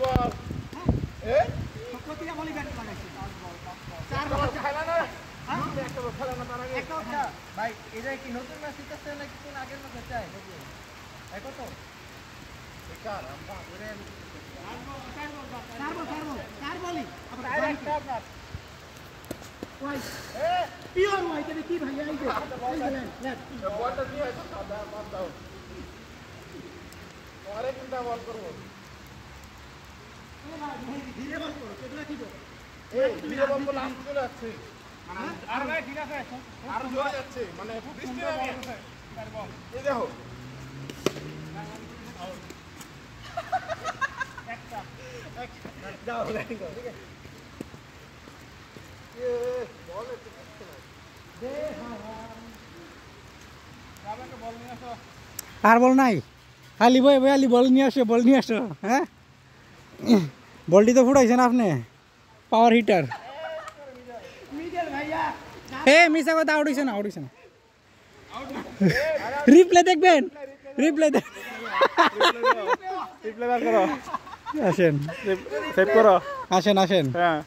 বল এ কতটা বলি ব্যাট লাগাইছে 4 বল খেলা না একটা বল খেলা না তার আগে একটা ভাই এটা কি নতুন ম্যাচ জিতছে নাকি কোন আগের ম্যাচ চাই দেখো তো বেকার আমরা ধরে 4 বলই আবার একটা আপনার ওই এ পিওর ওই এটা কি ভাই এই যে লেট বলটা দিয়ে আসো দাদা বাদ দাও পরে কোনটা বল করব ধীরে বল করো এগুলা কি করো এই ধীরে বল বল লাস্ট চলে যাচ্ছে আর ভাই ঠিক আছে আর জোরে যাচ্ছে মানে বৃষ্টি হবে এই দেখো যাও ব্যাটিং করো ঠিক আছে এ বল একটু করতে না দে যাবে বল নিয়ে আসো আর বল নাই খালি বই বই আলি বল নিয়ে আসো হ্যাঁ বলটি তো ফুটাইছেন আপনি পাওয়ার হিটার মিডল ভাইয়া এ মিসা কথা আউট হইছে না রিপ্লে দেখবেন রিপ্লে রিপ্লে বার করো আসেন সেভ করো আসেন হ্যাঁ